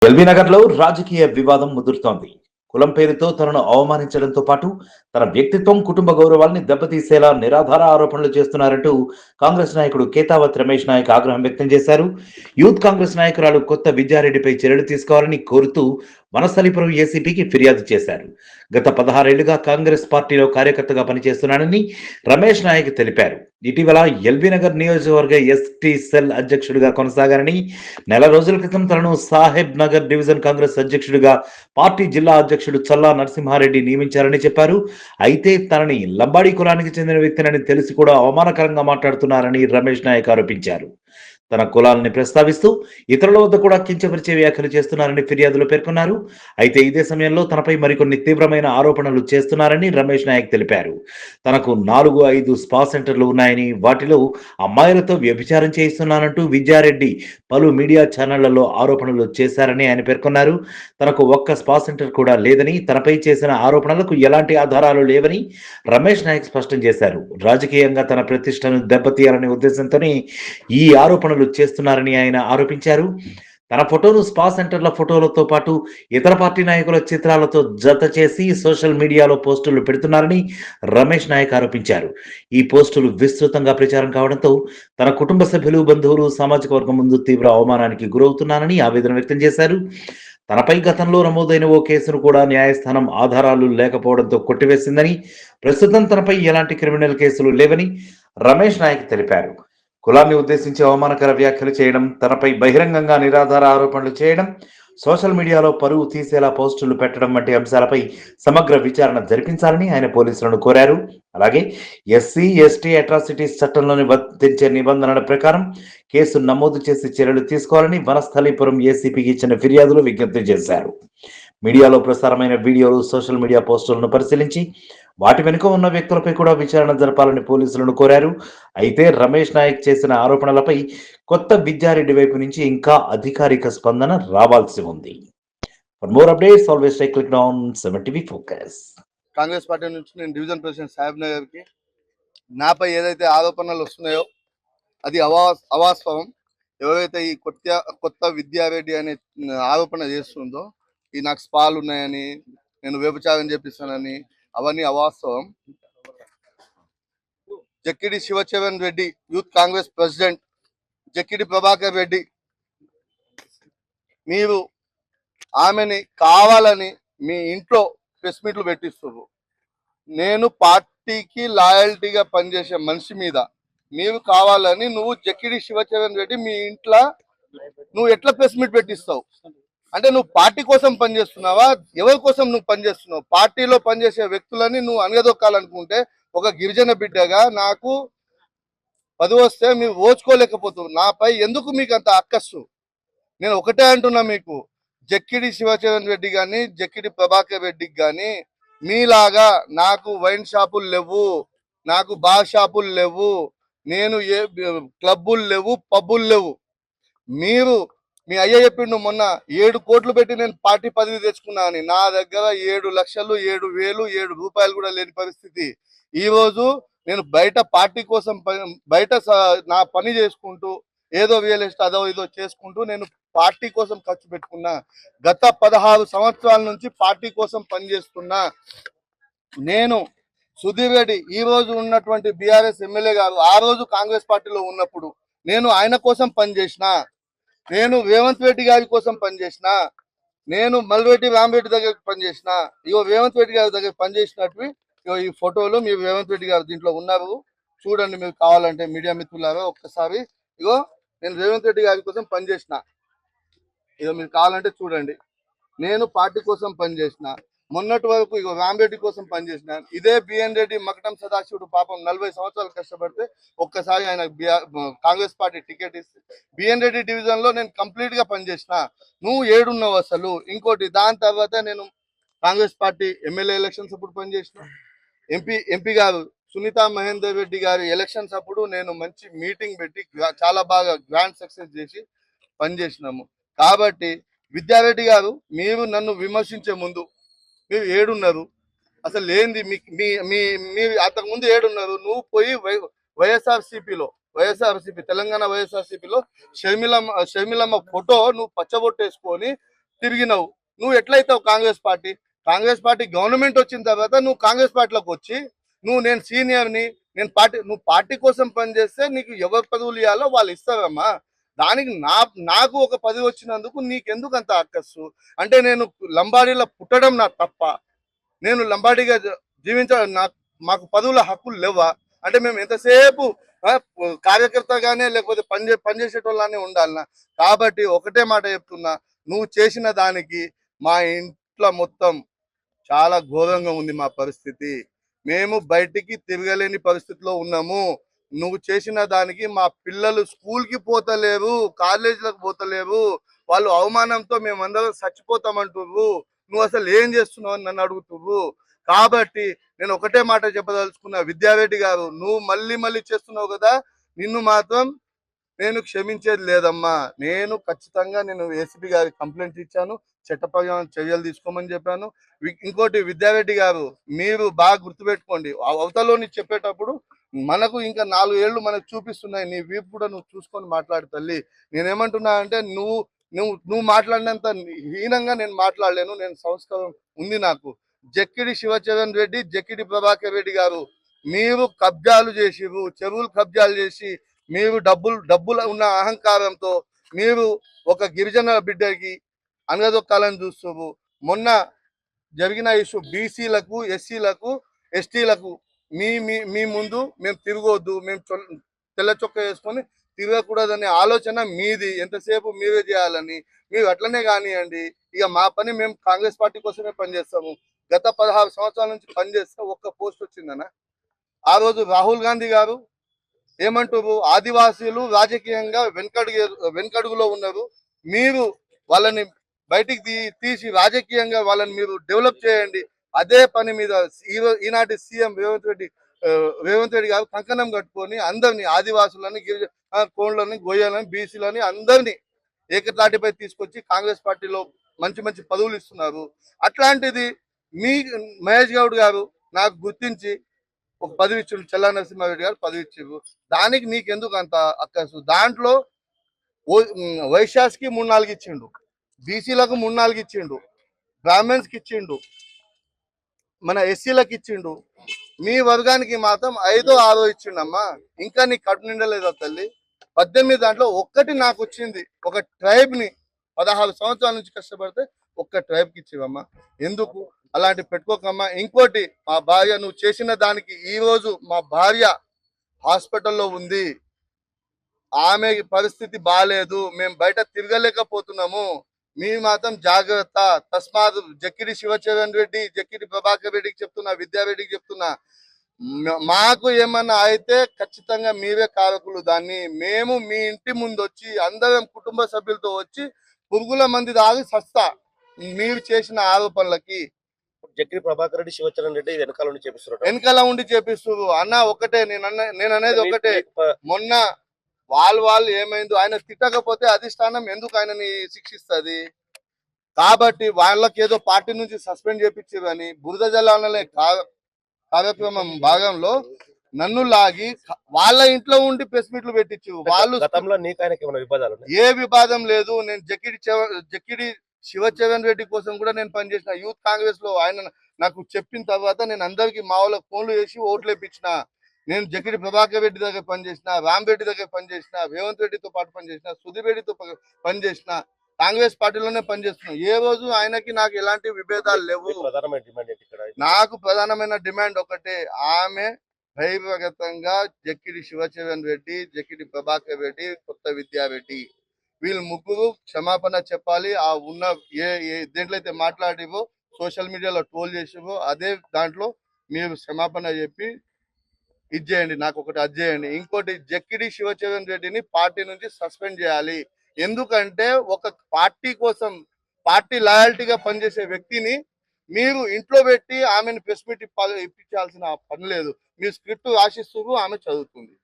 LB నగర్లో రాజకీయ వివాదం ముదురుతోంది. కులం పేరుతో తనను అవమానించడంతో పాటు తన వ్యక్తిత్వం, కుటుంబ గౌరవాల్ని దెబ్బతీసేలా నిరాధార ఆరోపణలు చేస్తున్నారంటూ కాంగ్రెస్ నాయకుడు కేతావత్ రమేష్ నాయక్ ఆగ్రహం వ్యక్తం చేశారు. యూత్ కాంగ్రెస్ నాయకురాలు కొత్త విద్యారెడ్డిపై చర్యలు తీసుకోవాలని కోరుతూ వనస్థలిపురం ఏసీపీకి ఫిర్యాదు చేశారు. గత 16 ఏళ్లుగా కాంగ్రెస్ పార్టీలో కార్యకర్తగా పనిచేస్తున్నానని రమేష్ నాయక్ తెలిపారు. ఇటీవల ఎల్బీ నగర్ నియోజకవర్గ ఎస్టీ సెల్ అధ్యక్షుడిగా కొనసాగారని, నెల రోజుల క్రితం తనను సాహెబ్ నగర్ డివిజన్ కాంగ్రెస్ అధ్యక్షుడిగా పార్టీ జిల్లా అధ్యక్షుడు చల్లా నరసింహారెడ్డి నియమించారని చెప్పారు. అయితే తనని లంబాడీ కులానికి చెందిన వ్యక్తినని తెలిసి కూడా అవమానకరంగా మాట్లాడుతున్నారని రమేష్ నాయక్ ఆరోపించారు. తన కులాలని ప్రస్తావిస్తూ ఇతరుల వద్ద కూడా కించపరిచే వ్యాఖ్యలు చేస్తున్నారని ఫిర్యాదులో పేర్కొన్నారు. అయితే ఇదే సమయంలో తనపై మరికొన్ని తీవ్రమైన ఆరోపణలు చేస్తున్నారని రమేష్ నాయక్ తెలిపారు. తనకు 4-5 స్పా సెంటర్లు ఉన్నాయని, వాటిలో అమ్మాయిలతో వ్యభిచారం చేయిస్తున్నానంటూ విద్యారెడ్డి పలు మీడియా ఛానళ్లలో ఆరోపణలు చేశారని ఆయన పేర్కొన్నారు. తనకు ఒక్క స్పా సెంటర్ కూడా లేదని, తనపై చేసిన ఆరోపణలకు ఎలాంటి ఆధారాలు లేవని రమేష్ నాయక్ స్పష్టం చేశారు. రాజకీయంగా తన ప్రతిష్టను దెబ్బతీయాలనే ఉద్దేశంతోనే ఈ ఆరోపణలు చేస్తున్నారని ఆయన ఆరోపించారు. తన ఫోటోను స్పా సెంటర్ల ఫోటోలతో పాటు ఇతర పార్టీ నాయకుల చిత్రాలతో జత చేసి సోషల్ మీడియాలో పోస్టులు పెడుతున్నారని రమేష్ నాయక్ ఆరోపించారు. ఈ పోస్టులు విస్తృతంగా ప్రచారం కావడంతో తన కుటుంబ సభ్యులు, బంధువులు, సామాజిక వర్గం ముందు తీవ్ర అవమానానికి గురవుతున్నానని ఆవేదన వ్యక్తం చేశారు. తనపై గతంలో నమోదైన ఓ కేసును కూడా న్యాయస్థానం ఆధారాలు లేకపోవడంతో కొట్టివేసిందని, ప్రస్తుతం తనపై ఎలాంటి క్రిమినల్ కేసులు లేవని రమేష్ నాయక్ తెలిపారు. కులాన్ని ఉద్దేశించి అవమానకర వ్యాఖ్యలు చేయడం, తనపై బహిరంగంగా నిరాధార ఆరోపణలు చేయడం, సోషల్ మీడియాలో పరువు తీసేలా పోస్టులు పెట్టడం వంటి అంశాలపై సమగ్ర విచారణ జరిపించాలని ఆయన పోలీసులను కోరారు. అలాగే ఎస్సీ, ఎస్టీ అట్రాసిటీస్ చట్టంలోని వర్తించే నిబంధనల ప్రకారం కేసు నమోదు చేసి చర్యలు తీసుకోవాలని వనస్థలీపురం ఏసీపీకి ఇచ్చిన ఫిర్యాదులు విజ్ఞప్తి చేశారు. మీడియాలో ప్రసారమైన వీడియోలు, సోషల్ మీడియా పోస్టులను పరిశీలించి వాటి వెనుక ఉన్న వ్యక్తులపై కూడా విచారణ జరపాలని పోలీసులను కోరారు. అయితే రమేష్ నాయక్ చేసిన ఆరోపణలపై కొత్త విద్యారెడ్డి వైపు నుంచి ఇంకా అధికారిక స్పందన రావాల్సి ఉంది. For more updates always stay click on 7 TV focus. Congress party నుంచి నేను డివిజన్ ప్రెసిడెంట్ సాహెబ్ నగర్కి నాపై ఏదైతే ఆరోపణలు వస్తున్నాయో అది అవాస్తవం. ఎవరైతే ఈ కొత్త విద్యారెడ్డి అనే ఆరోపణ చేస్తుందో, ఈ నాకు స్పాలు ఉన్నాయని, నేను వ్యభిచారం చేపిస్తానని, అవన్నీ అవాస్తవం. జక్కిడి శివచరణ్ రెడ్డి, యూత్ కాంగ్రెస్ ప్రెసిడెంట్, జక్కిడి ప్రభాకర్ రెడ్డి, మీరు ఆమెని కావాలని మీ ఇంట్లో ప్రెస్ మీట్లు పెట్టిస్తున్నారు. నేను పార్టీకి లాయల్టీగా పనిచేసే మనిషి మీద మీరు కావాలని నువ్వు జక్కిడి శివచరణ్ రెడ్డి మీ ఇంట్లో నువ్వు ఎట్లా ప్రెస్ మీట్ పెట్టిస్తావు? అంటే నువ్వు పార్టీ కోసం పనిచేస్తున్నావా? ఎవరి కోసం నువ్వు పనిచేస్తున్నావు? పార్టీలో పనిచేసే వ్యక్తులని నువ్వు అనగదొక్కాలనుకుంటే ఒక గిరిజన బిడ్డగా నాకు పదవి వస్తే మీరు ఓచుకోలేకపోతావు. నాపై ఎందుకు మీకు అంత అక్కస్సు? నేను ఒకటే అంటున్నా, మీకు జక్కిడి శివచరణ్ రెడ్డి కానీ, జక్కిడి ప్రభాకర్ రెడ్డికి కానీ మీలాగా నాకు వైన్ షాపులు లేవు, నాకు బార్ షాపులు లేవు, నేను ఏ క్లబ్బులు లేవు, పబ్బులు లేవు. మీరు మీ అయ్య చెప్పిండు మొన్న 7 కోట్లు పెట్టి నేను పార్టీ పదవి తెచ్చుకున్నా అని. నా దగ్గర 7 లక్షలు, 7,000, 7 రూపాయలు కూడా లేని పరిస్థితి. ఈరోజు నేను బయట పార్టీ కోసం బయట నా పని చేసుకుంటూ ఏదో రియల్ ఎస్టేట్ అదో ఇదో చేసుకుంటూ నేను పార్టీ కోసం ఖర్చు పెట్టుకున్నా. గత 16 సంవత్సరాల నుంచి పార్టీ కోసం పనిచేస్తున్నా. నేను సుధీర్ రెడ్డి ఈ రోజు ఉన్నటువంటి బీఆర్ఎస్ ఎమ్మెల్యే గారు ఆ రోజు కాంగ్రెస్ పార్టీలో ఉన్నప్పుడు నేను ఆయన కోసం పనిచేసిన, నేను రేవంత్ రెడ్డి గారి కోసం పనిచేసిన, నేను మల్రెడ్డి రామరెడ్డి దగ్గరికి పనిచేసిన. ఇగో రేవంత్ రెడ్డి గారి దగ్గర పనిచేసినట్టు ఇగో ఈ ఫోటోలు మీరు రేవంత్ రెడ్డి గారు దీంట్లో ఉన్నారు, చూడండి. మీరు కావాలంటే మీడియా మిత్రులారా ఒక్కసారి ఇగో నేను రేవంత్ రెడ్డి గారి కోసం పనిచేసిన, ఇగో మీరు కావాలంటే చూడండి. నేను పార్టీ కోసం పనిచేసిన, మొన్నటి వరకు ఇగో రామరెడ్డి కోసం పనిచేసిన. ఇదే బిఎన్ రెడ్డి మకటం సదాశివుడు పాపం 40 సంవత్సరాలు కష్టపడితే ఒక్కసారి ఆయన కాంగ్రెస్ పార్టీ టికెట్ ఇస్తే బిఎన్ రెడ్డి డివిజన్ లో నేను కంప్లీట్ గా పనిచేసిన. నువ్వు ఏడున్నావు అసలు? ఇంకోటి, దాని తర్వాత నేను కాంగ్రెస్ పార్టీ ఎమ్మెల్యే ఎలక్షన్స్ అప్పుడు పనిచేసిన. ఎంపీ గారు సునీతా మహేందర్ రెడ్డి గారి ఎలక్షన్స్ అప్పుడు నేను మంచి మీటింగ్ పెట్టి చాలా బాగా గ్రాండ్ సక్సెస్ చేసి పనిచేసినాము. కాబట్టి విద్యారెడ్డి గారు, మీరు నన్ను విమర్శించే ముందు మీరు ఏడున్నారు అసలు ఏంది? మీరు అంతకుముందు ఏడున్నారు? నువ్వు పోయి వైఎస్ఆర్సీపీ తెలంగాణ వైఎస్ఆర్సీపీలో షర్మిలమ్మ ఫోటో నువ్వు పచ్చబొట్టేసుకొని తిరిగినావు. నువ్వు ఎట్లయితావు కాంగ్రెస్ పార్టీ గవర్నమెంట్ వచ్చిన తర్వాత నువ్వు కాంగ్రెస్ పార్టీలోకి వచ్చి నేను సీనియర్ని, నువ్వు పార్టీ కోసం పనిచేస్తే నీకు ఎవరు పదవులు ఇవ్వాలో వాళ్ళు ఇస్తారమ్మా. దానికి నాకు ఒక పదవి వచ్చినందుకు నీకెందుకు అంత అక్కస్సు? అంటే నేను లంబాడీలో పుట్టడం నా తప్ప? నేను లంబాడీగా జీవించడం మాకు పదవుల హక్కులు లేవా? అంటే మేము ఎంతసేపు కార్యకర్తగానే లేకపోతే పనిచేసేటోళ్ళనే ఉండాలన్నా? కాబట్టి ఒకటే మాట చెప్తున్నా, నువ్వు చేసిన దానికి మా ఇంట్లో మొత్తం చాలా ఘోరంగా ఉంది మా పరిస్థితి. మేము బయటికి తిరగలేని పరిస్థితిలో ఉన్నాము. నువ్వు చేసిన దానికి మా పిల్లలు స్కూల్కి పోతలేరు, కాలేజీలకు పోతలేరు. వాళ్ళు అవమానంతో మేమందరం చచ్చిపోతామంటుర్రు. నువ్వు అసలు ఏం చేస్తున్నావు అని నన్ను అడుగుతుర్రు. కాబట్టి నేను ఒకటే మాట చెప్పదలుచుకున్నా, విద్యారెడ్డి గారు, నువ్వు మళ్ళీ చేస్తున్నావు కదా, నిన్ను మాత్రం నేను క్షమించేది లేదమ్మా. నేను ఖచ్చితంగా ఏసీపీ గారికి కంప్లైంట్ ఇచ్చాను, చట్టపరమైన చర్యలు తీసుకోమని చెప్పాను. ఇంకోటి విద్యారెడ్డి గారు, మీరు బాగా గుర్తుపెట్టుకోండి, అవతలని చెప్పేటప్పుడు మనకు ఇంకా 4 ఏళ్ళు మనకు చూపిస్తున్నాయి. నీ వీపు కూడా నువ్వు చూసుకొని మాట్లాడు తల్లి. నేనేమంటున్నా అంటే నువ్వు మాట్లాడినంత హీనంగా నేను మాట్లాడలేను. నేను సంస్కారం ఉంది నాకు. జక్కిడి శివచరణ్ రెడ్డి, జక్కిడి ప్రభాకర్ రెడ్డి గారు, మీరు కబ్జాలు చేసిరు, చెరువులు కబ్జాలు చేసి మీరు డబ్బులు ఉన్న అహంకారంతో మీరు ఒక గిరిజన బిడ్డకి అనగదొక్కాలని చూస్తున్నారు. మొన్న జరిగిన ఇష్యూ బీసీలకు, ఎస్సీలకు, ఎస్టీలకు మీ ముందు మేము తిరగొద్దు, మేము తెల్ల చొక్కా వేసుకొని తిరగకూడదనే ఆలోచన మీది. ఎంతసేపు మీరే చేయాలని. మీరు అట్లనే కానివ్వండి. ఇక మా పని మేము కాంగ్రెస్ పార్టీ కోసమే పనిచేస్తాము. గత 16 సంవత్సరాల నుంచి పనిచేస్తే ఒక్క పోస్ట్ వచ్చిందన్న. ఆ రోజు రాహుల్ గాంధీ గారు ఏమంటారు, ఆదివాసీలు రాజకీయంగా వెనుకడుగులో ఉన్నారు, మీరు వాళ్ళని బయటికి తీసి రాజకీయంగా వాళ్ళని మీరు డెవలప్ చేయండి. అదే పని మీద ఈనాటి సీఎం రేవంత్ రెడ్డి గారు కంకణం కట్టుకొని అందరినీ, ఆదివాసులని, కోళ్ళని, గొయ్యలని, బీసీలని అందరినీ ఏకతాటిపై తీసుకొచ్చి కాంగ్రెస్ పార్టీలో మంచి పదవులు ఇస్తున్నారు. అట్లాంటిది మీ మహేష్ గౌడ్ గారు నాకు గుర్తించి ఒక పదవి ఇచ్చిండు, చెల్లా నరసింహారెడ్డి గారు పదవి ఇచ్చిండ్రు. దానికి నీకెందుకు అంత అక్కసు? దాంట్లో వైశ్యాస్కి 3-4 ఇచ్చిండు, బీసీలకు 3-4 ఇచ్చిండు, బ్రాహ్మణ్స్కి ఇచ్చిండు, మన ఎస్సీలకు ఇచ్చిండు. మీ వర్గానికి మాత్రం 5-6 ఇచ్చిండమ్మా. ఇంకా నీ కడుపు నిండలేదా తల్లి? 18 దాంట్లో ఒక్కటి నాకు వచ్చింది. ఒక ట్రైబ్ని 16 సంవత్సరాల నుంచి కష్టపడితే ఒక్క ట్రైబ్కి ఇచ్చేవమ్మా. ఎందుకు అలాంటి పెట్టుకోకమ్మా. ఇంకోటి, మా భార్య, నువ్వు చేసిన దానికి ఈ రోజు మా భార్య హాస్పిటల్లో ఉంది. ఆమె పరిస్థితి బాగాలేదు, మేము బయట తిరగలేకపోతున్నాము. మీ మాత్రం జాగ్రత్త. తస్మాత్ జక్కిడి శివచరణ్ రెడ్డి, జక్కిడి ప్రభాకర్ రెడ్డికి చెప్తున్నా, విద్యారెడ్డికి చెప్తున్నా, మాకు ఏమన్నా అయితే ఖచ్చితంగా మీరే కారకులు. దాన్ని మేము మీ ఇంటి ముందు వచ్చి అందరం కుటుంబ సభ్యులతో వచ్చి పురుగుల మంది దాగి సస్తా మీరు చేసిన ఆరోపణలకి. జక్కిడి ప్రభాకర్ రెడ్డి, శివచరణ్ రెడ్డి వెనకాల ఉండి చేపిస్తారు అన్న. ఒకటే నేను అనేది ఒకటే, మొన్న వాళ్ళు ఏమైందో, ఆయన తిట్టకపోతే అధిష్టానం ఎందుకు ఆయనని శిక్షిస్తుంది? కాబట్టి వాళ్ళకి ఏదో పార్టీ నుంచి సస్పెండ్ చేపించారని బురద జల్లాలనే కార్యక్రమం భాగంలో నన్ను లాగి వాళ్ళ ఇంట్లో ఉండి ప్రెస్ మీట్లు పెట్టించు. వాళ్ళు ఏ వివాదం లేదు. నేను జక్కిడి శివచరణ్ రెడ్డి కోసం కూడా నేను పనిచేసిన. యూత్ కాంగ్రెస్ లో ఆయన నాకు చెప్పిన తర్వాత నేను అందరికి మా వాళ్ళకి ఫోన్లు చేసి ఓట్లు వేయించిన. నేను జక్కిడి ప్రభాకర్ రెడ్డి దగ్గర పనిచేసిన, రామ్ రెడ్డి దగ్గర పనిచేసిన, రేవంత్ రెడ్డితో పాటు పనిచేసిన, సుధీర్ రెడ్డితో పనిచేసిన, కాంగ్రెస్ పార్టీలోనే పనిచేస్తున్నాం. ఏ రోజు ఆయనకి నాకు ఎలాంటి విభేదాలు లేవు. నాకు ప్రధానమైన డిమాండ్ ఒకటే, ఆమె బహిర్గతంగా జక్కిడి శివచరణ్ రెడ్డి, జక్కిడి ప్రభాకర్ రెడ్డి, కొత్త విద్యారెడ్డి, వీళ్ళు ముగ్గురు క్షమాపణ చెప్పాలి. ఆ ఉన్న దేంట్లో అయితే మాట్లాడివో, సోషల్ మీడియాలో ట్రోల్ చేసివో, అదే దాంట్లో మీరు క్షమాపణ చెప్పి ఇది చేయండి. నాకు ఒకటి అది చేయండి. ఇంకోటి, జక్కిడి శివచరణ్ రెడ్డిని పార్టీ నుంచి సస్పెండ్ చేయాలి. ఎందుకంటే ఒక పార్టీ కోసం, పార్టీ లాయల్టీగా పనిచేసే వ్యక్తిని మీరు ఇంట్లో పెట్టి ఆమెను ప్రెస్ మీట్ ఇప్పించాల్సిన పని లేదు. మీరు స్క్రిప్ట్ రాసిస్తున్నారు, ఆమె చదువుతుంది.